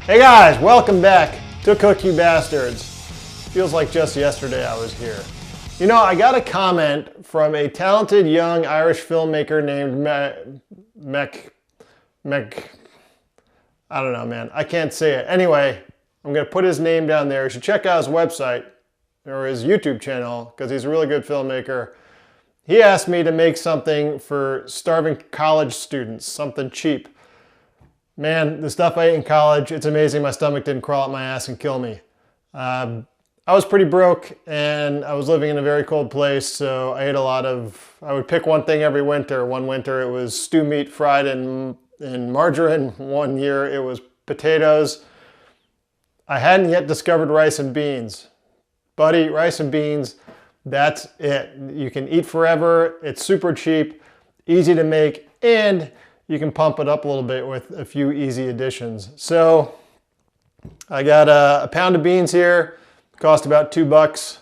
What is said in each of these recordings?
Hey guys, welcome back to Cook You Bastards. Feels like just yesterday I was here. You know, I got a comment from a talented young Irish filmmaker named I don't know, man. I can't say it. Anyway, I'm gonna put his name down there. You should check out his website or his YouTube channel because he's a really good filmmaker. He asked me to make something for starving college students, something cheap. Man, the stuff I ate in college, it's amazing my stomach didn't crawl up my ass and kill me. I was pretty broke and I was living in a very cold place, so I ate a lot of, I would pick one thing every winter. One winter it was stew meat fried in margarine. One year it was potatoes. I hadn't yet discovered rice and beans. Buddy, rice and beans, that's it. You can eat forever, it's super cheap, easy to make, and you can pump it up a little bit with a few easy additions. So I got a pound of beans here, cost about $2.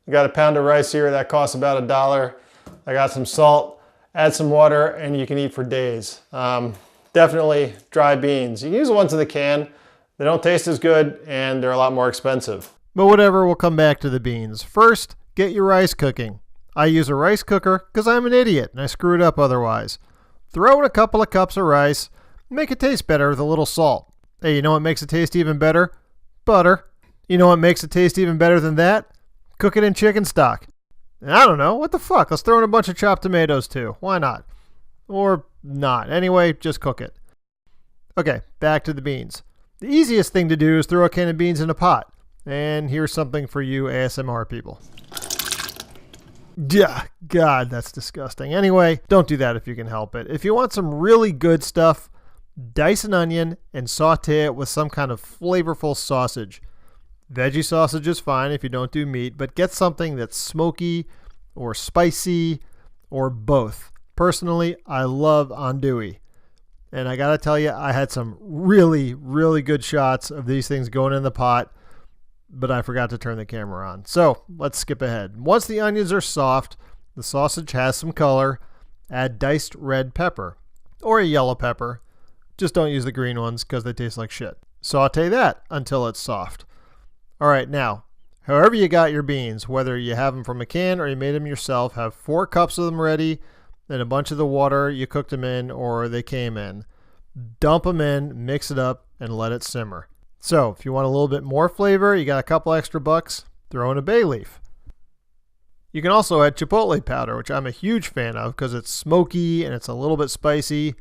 I got a pound of rice here, that costs about $1. I got some salt, add some water, and you can eat for days. Definitely dry beans. You can use the ones in the can. They don't taste as good and they're a lot more expensive. But whatever, we'll come back to the beans. First, get your rice cooking. I use a rice cooker because I'm an idiot and I screw it up otherwise. Throw in a couple of cups of rice, make it taste better with a little salt. Hey, you know what makes it taste even better? Butter. You know what makes it taste even better than that? Cook it in chicken stock. And I don't know, what the fuck? Let's throw in a bunch of chopped tomatoes too. Why not? Or not. Anyway, just cook it. Okay, back to the beans. The easiest thing to do is throw a can of beans in a pot. And here's something for you ASMR people. Yeah, God, that's disgusting. Anyway, don't do that if you can help it. If you want some really good stuff, dice an onion and saute it with some kind of flavorful sausage. Veggie sausage is fine if you don't do meat, but get something that's smoky or spicy or both. Personally, I love andouille. And I gotta tell you, I had some really, really good shots of these things going in the pot, but I forgot to turn the camera on. So let's skip ahead. Once the onions are soft, the sausage has some color, add diced red pepper or a yellow pepper. Just don't use the green ones because they taste like shit. Saute that until it's soft. All right, now, however you got your beans, whether you have them from a can or you made them yourself, have 4 cups of them ready and a bunch of the water you cooked them in or they came in. Dump them in, mix it up, and let it simmer. So if you want a little bit more flavor, you got a couple extra bucks, throw in a bay leaf. You can also add chipotle powder, which I'm a huge fan of because it's smoky and it's a little bit spicy.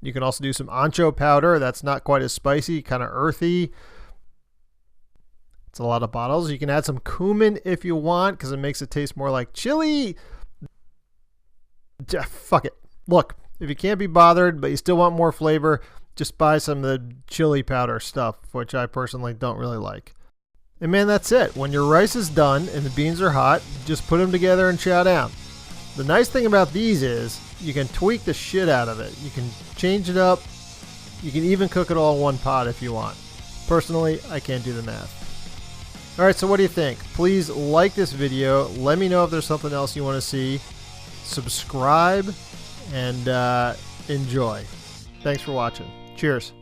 You can also do some ancho powder. That's not quite as spicy, kind of earthy. It's a lot of bottles. You can add some cumin if you want because it makes it taste more like chili. Fuck it. Look, if you can't be bothered but you still want more flavor, just buy some of the chili powder stuff, which I personally don't really like. And man, that's it. When your rice is done and the beans are hot, just put them together and chow down. The nice thing about these is you can tweak the shit out of it. You can change it up. You can even cook it all in one pot if you want. Personally, I can't do the math. Alright, so what do you think? Please like this video. Let me know if there's something else you want to see. Subscribe and enjoy. Thanks for watching. Cheers.